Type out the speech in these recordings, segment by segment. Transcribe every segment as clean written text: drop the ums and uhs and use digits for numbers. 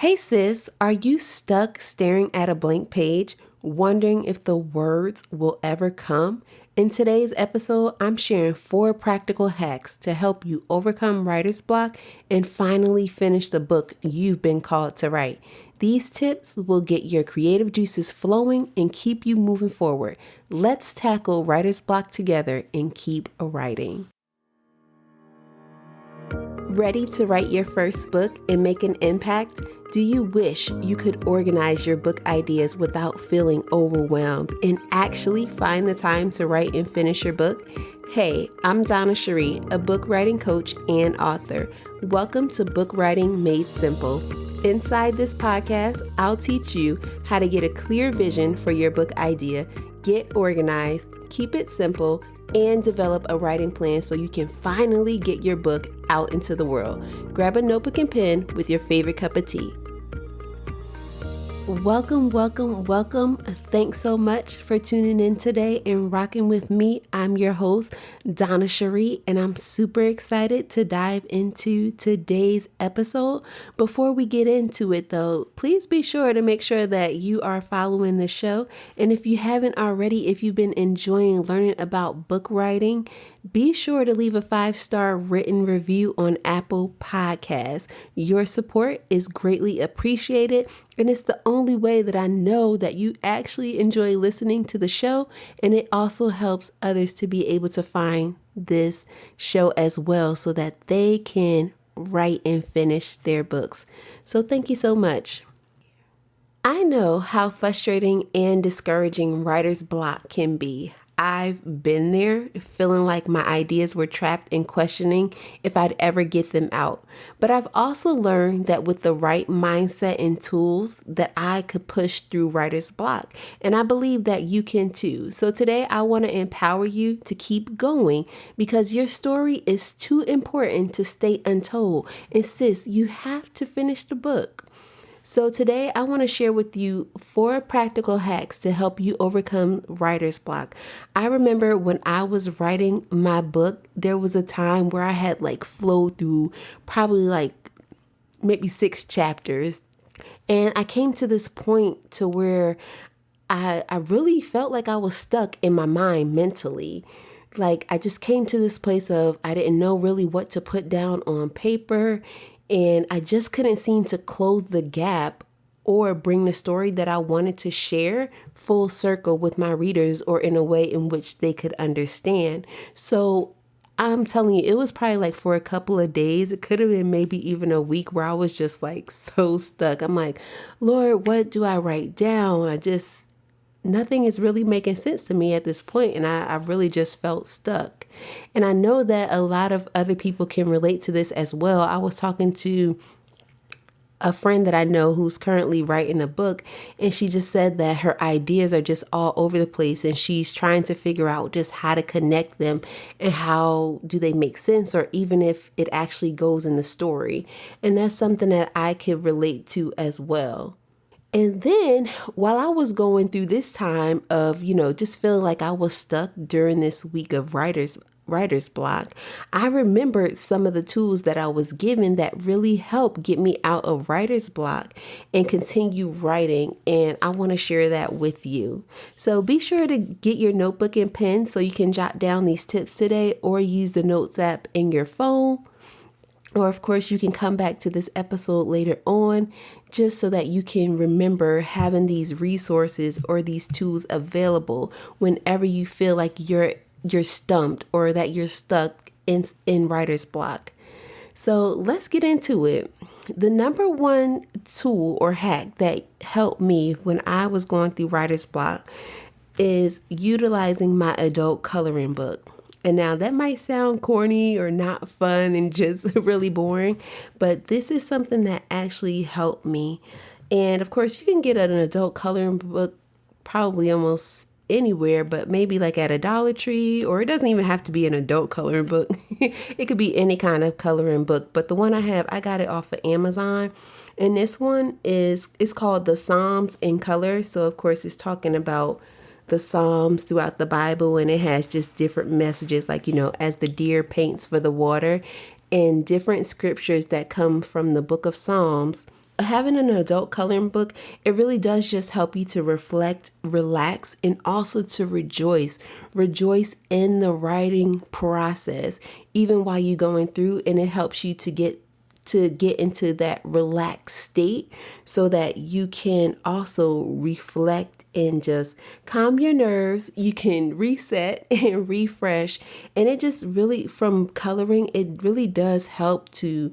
Hey sis, are you stuck staring at a blank page, wondering if the words will ever come? In today's episode, I'm sharing 4 practical hacks to help you overcome writer's block and finally finish the book you've been called to write. These tips will get your creative juices flowing and keep you moving forward. Let's tackle writer's block together and keep writing. Ready to write your first book and make an impact? Do you wish you could organize your book ideas without feeling overwhelmed and actually find the time to write and finish your book? Hey, I'm Donna Cherie, a book writing coach and author. Welcome to Book Writing Made Simple. Inside this podcast, I'll teach you how to get a clear vision for your book idea, get organized, keep it simple, and develop a writing plan so you can finally get your book out into the world. Grab a notebook and pen with your favorite cup of tea. Welcome. Thanks so much for tuning in today and rocking with me. I'm your host, Donna Cherie, and I'm super excited to dive into today's episode. Before we get into it though, please be sure to make sure that you are following the show. And if you haven't already, if you've been enjoying learning about book writing, be sure to leave a 5-star written review on Apple Podcasts. Your support is greatly appreciated, and it's the only way that I know that you actually enjoy listening to the show, and it also helps others to be able to find this show as well so that they can write and finish their books. So thank you so much. I know how frustrating and discouraging writer's block can be. I've been there, feeling like my ideas were trapped and questioning if I'd ever get them out. But I've also learned that with the right mindset and tools that I could push through writer's block. And I believe that you can too. So today I want to empower you to keep going because your story is too important to stay untold. And sis, you have to finish the book. So today I want to share with you 4 practical hacks to help you overcome writer's block. I remember when I was writing my book, there was a time where I had flowed through probably maybe 6 chapters. And I came to this point to where I really felt like I was stuck in my mind mentally. I just came to this place of I didn't know really what to put down on paper. And I just couldn't seem to close the gap or bring the story that I wanted to share full circle with my readers or in a way in which they could understand. So I'm telling you, it was probably for a couple of days. It could have been maybe even a week where I was just so stuck. I'm like, Lord, what do I write down? Nothing is really making sense to me at this point, and I really just felt stuck. And I know that a lot of other people can relate to this as well. I was talking to a friend that I know who's currently writing a book, and she just said that her ideas are just all over the place, and she's trying to figure out just how to connect them and how do they make sense, or even if it actually goes in the story. And that's something that I could relate to as well. And then while I was going through this time of, just feeling like I was stuck during this week of writer's block, I remembered some of the tools that I was given that really helped get me out of writer's block and continue writing. And I want to share that with you. So be sure to get your notebook and pen so you can jot down these tips today, or use the notes app in your phone. Or, of course, you can come back to this episode later on just so that you can remember having these resources or these tools available whenever you feel like you're stumped or that you're stuck in writer's block. So let's get into it. The number one tool or hack that helped me when I was going through writer's block is utilizing my adult coloring book. And now that might sound corny or not fun and just really boring, but this is something that actually helped me. And of course, you can get an adult coloring book probably almost anywhere, but maybe at a Dollar Tree, or it doesn't even have to be an adult coloring book. It could be any kind of coloring book. But the one I have, I got it off of Amazon. And this one it's called the Psalms in Color. So of course, it's talking about the Psalms throughout the Bible, and it has just different messages as the deer paints for the water, and different scriptures that come from the book of Psalms having an adult coloring book, it really does just help you to reflect, relax, and also to rejoice in the writing process, even while you're going through, and it helps you to get into that relaxed state so that you can also reflect and just calm your nerves. You can reset and refresh. And it just really, from coloring, it really does help to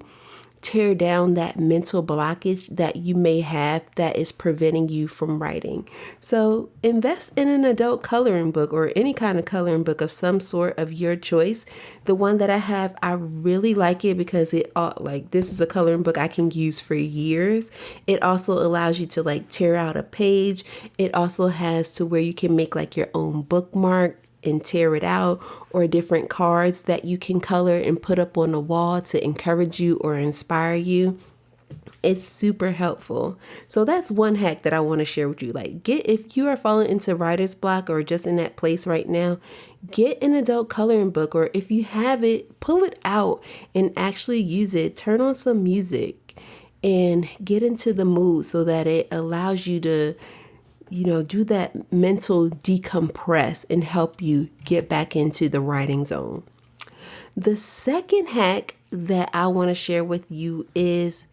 tear down that mental blockage that you may have that is preventing you from writing. So invest in an adult coloring book or any kind of coloring book of some sort of your choice. The one that I have, I really like it because this is a coloring book I can use for years. It also allows you to tear out a page. It also has to where you can make your own bookmark and tear it out, or different cards that you can color and put up on the wall to encourage you or inspire you. It's super helpful. So that's one hack that I want to share with you. If you are falling into writer's block or just in that place right now, get an adult coloring book, or if you have it, pull it out and actually use it. Turn on some music and get into the mood so that it allows you to do that mental decompress and help you get back into the writing zone. The second hack that I want to share with you is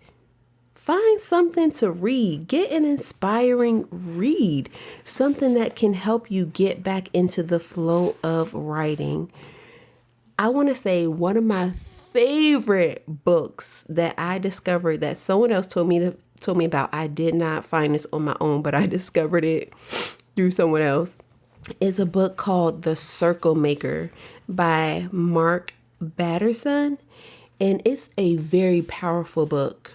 find something to read. Get an inspiring read, something that can help you get back into the flow of writing. I want to say one of my favorite books that I discovered that someone else told me about. I did not find this on my own, but I discovered it through someone else. Is a book called The Circle Maker by Mark Batterson. And it's a very powerful book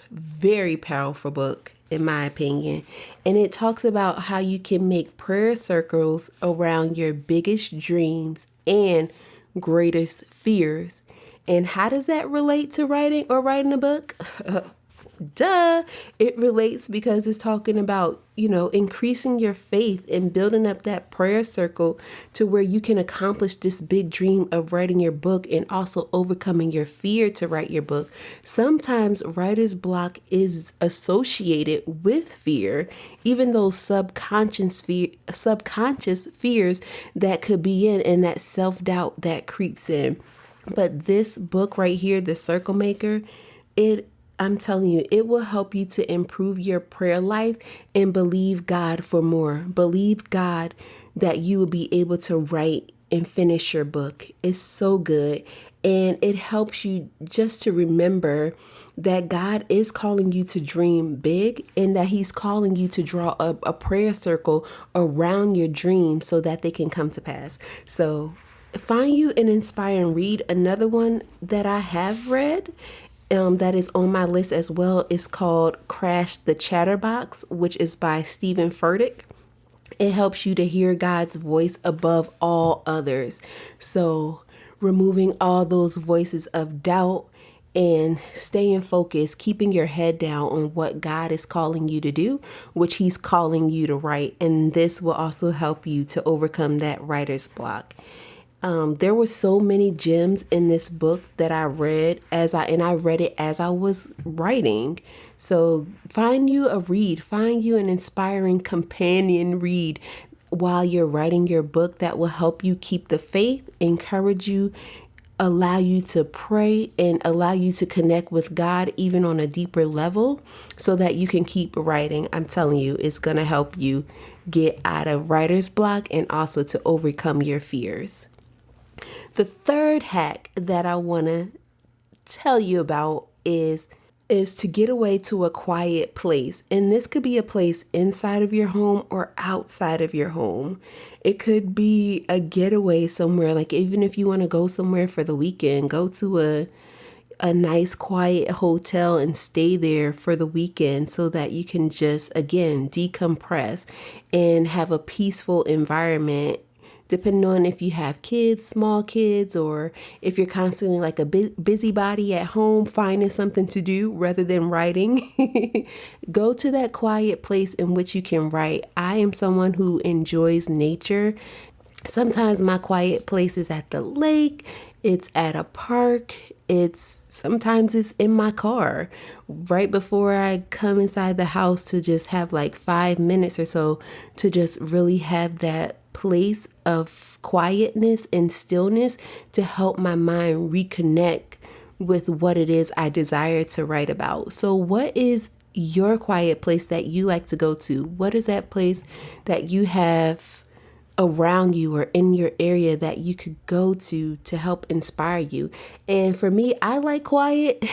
in my opinion. And it talks about how you can make prayer circles around your biggest dreams and greatest fears. And how does that relate to writing or writing a book? Duh. It relates because it's talking about, increasing your faith and building up that prayer circle to where you can accomplish this big dream of writing your book and also overcoming your fear to write your book. Sometimes writer's block is associated with fear, even those subconscious fears that could be in and that self-doubt that creeps in. But this book right here, The Circle Maker, I'm telling you, it will help you to improve your prayer life and believe God for more. Believe God that you will be able to write and finish your book. It's so good. And it helps you just to remember that God is calling you to dream big and that he's calling you to draw up a prayer circle around your dreams so that they can come to pass. So find you an inspiring read. Another one that I have read that is on my list as well is called Crash the Chatterbox, which is by Stephen Furtick. It helps you to hear God's voice above all others. So removing all those voices of doubt and staying focused, keeping your head down on what God is calling you to do, which he's calling you to write. And this will also help you to overcome that writer's block. There were so many gems in this book that I read I read it as I was writing. So find you a read, find you an inspiring companion read while you're writing your book that will help you keep the faith, encourage you, allow you to pray, and allow you to connect with God even on a deeper level so that you can keep writing. I'm telling you, it's going to help you get out of writer's block and also to overcome your fears. The third hack that I want to tell you about is to get away to a quiet place. And this could be a place inside of your home or outside of your home. It could be a getaway somewhere, even if you want to go somewhere for the weekend, go to a nice quiet hotel and stay there for the weekend so that you can just, again, decompress and have a peaceful environment. Depending on if you have kids, small kids, or if you're constantly a busybody at home, finding something to do rather than writing, go to that quiet place in which you can write. I am someone who enjoys nature. Sometimes my quiet place is at the lake, It's at a park. Sometimes it's in my car right before I come inside the house to just have like 5 minutes or so to just really have that place of quietness and stillness to help my mind reconnect with what it is I desire to write about. So, what is your quiet place that you like to go to? What is that place that you have around you or in your area that you could go to help inspire you? And for me, I like quiet.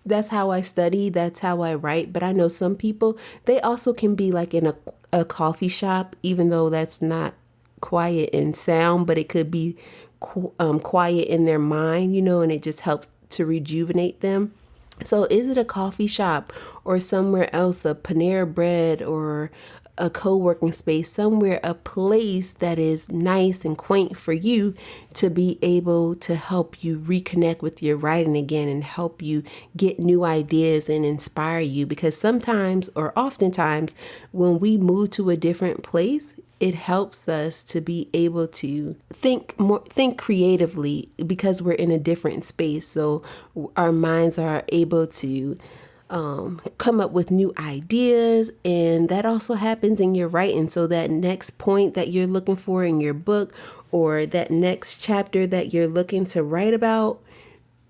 That's how I study, that's how I write. But I know some people, they also can be like in a coffee shop, even though that's not quiet in sound, but it could be quiet in their mind, and it just helps to rejuvenate them. So is it a coffee shop or somewhere else, a Panera Bread or a co-working space, somewhere, a place that is nice and quaint for you to be able to help you reconnect with your writing again and help you get new ideas and inspire you? Because sometimes or oftentimes when we move to a different place, it helps us to be able to think creatively because we're in a different space. So our minds are able to come up with new ideas, and that also happens in your writing. So that next point that you're looking for in your book or that next chapter that you're looking to write about,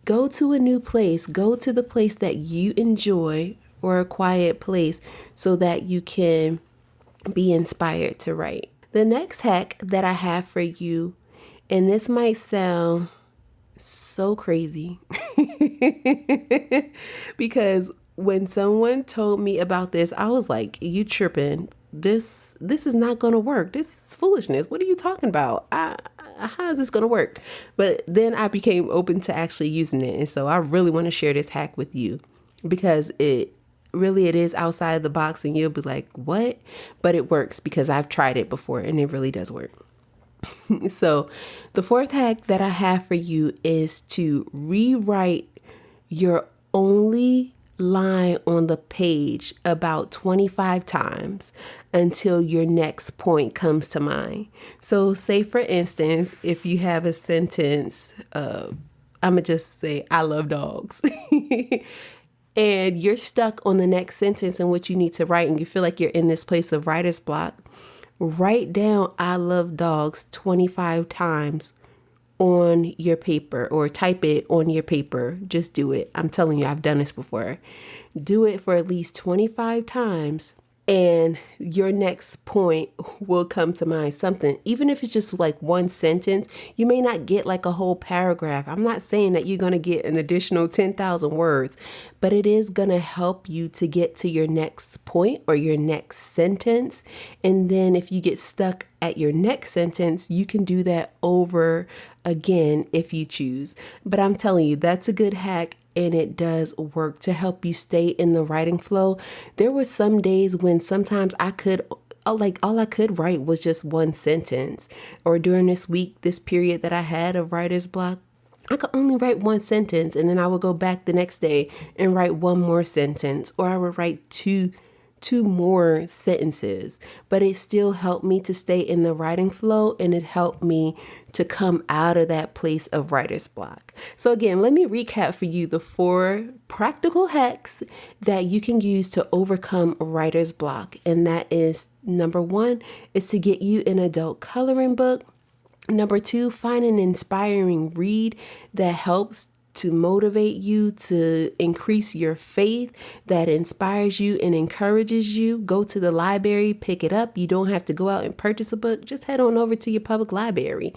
go to a new place, go to the place that you enjoy or a quiet place so that you can be inspired to write. The next hack that I have for you, and this might sound so crazy because when someone told me about this, I was like, you tripping. This is not going to work. This is foolishness. What are you talking about? How is this going to work? But then I became open to actually using it. And so I really want to share this hack with you because it is outside the box and you'll be like, what? But it works because I've tried it before and it really does work. So the fourth hack that I have for you is to rewrite your only line on the page about 25 times until your next point comes to mind. So say for instance, if you have a sentence, I'm gonna just say, I love dogs. And you're stuck on the next sentence and what you need to write, and you feel like you're in this place of writer's block, write down I love dogs 25 times on your paper or type it on your paper. Just do it. I'm telling you, I've done this before. Do it for at least 25 times and your next point will come to mind. Something, even if it's just like one sentence, you may not get like a whole paragraph. I'm not saying that you're going to get an additional 10,000 words, but it is going to help you to get to your next point or your next sentence. And then if you get stuck at your next sentence, you can do that over again if you choose. But I'm telling you, that's a good hack. And it does work to help you stay in the writing flow. There were some days when sometimes I could, all I could write was just one sentence. Or during this week, this period that I had of writer's block, I could only write one sentence. And then I would go back the next day and write one more sentence. Or I would write two more sentences, but it still helped me to stay in the writing flow, and it helped me to come out of that place of writer's block. So again, let me recap for you the 4 practical hacks that you can use to overcome writer's block. And that is, number 1 is to get you an adult coloring book. Number 2, find an inspiring read that helps to motivate you, to increase your faith, that inspires you and encourages you. Go to the library, pick it up. You don't have to go out and purchase a book. Just head on over to your public library.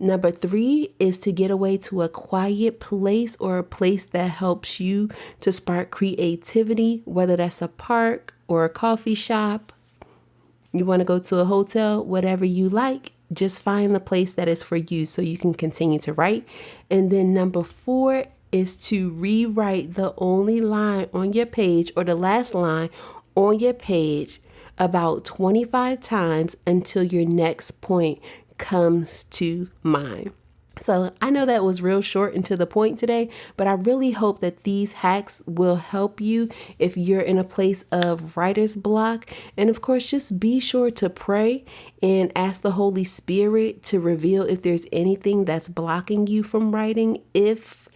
Number 3 is to get away to a quiet place or a place that helps you to spark creativity, whether that's a park or a coffee shop. You want to go to a hotel, whatever you like. Just find the place that is for you so you can continue to write. And then number 4 is to rewrite the only line on your page or the last line on your page about 25 times until your next point comes to mind. So I know that was real short and to the point today, but I really hope that these hacks will help you if you're in a place of writer's block. And of course, just be sure to pray and ask the Holy Spirit to reveal if there's anything that's blocking you from writing. If,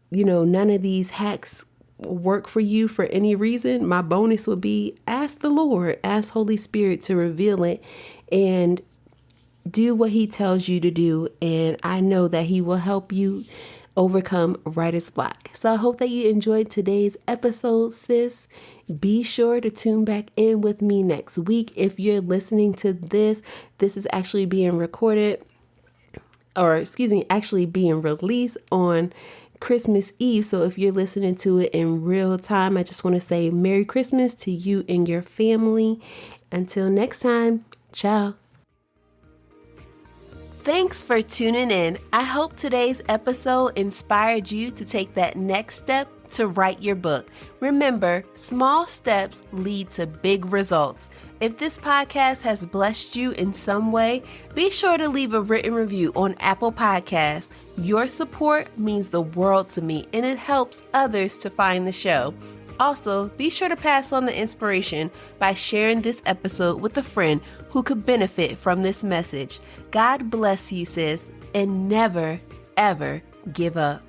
none of these hacks work for you for any reason, my bonus would be ask the Lord, ask Holy Spirit to reveal it and do what he tells you to do, and I know that he will help you overcome writer's block. So I hope that you enjoyed today's episode, sis. Be sure to tune back in with me next week. If you're listening to this is actually being recorded, actually being released on Christmas Eve. So if you're listening to it in real time, I just want to say Merry Christmas to you and your family. Until next time, ciao. Thanks for tuning in. I hope today's episode inspired you to take that next step to write your book. Remember, small steps lead to big results. If this podcast has blessed you in some way, be sure to leave a written review on Apple Podcasts. Your support means the world to me, and it helps others to find the show. Also, be sure to pass on the inspiration by sharing this episode with a friend who could benefit from this message. God bless you, sis, and never, ever give up.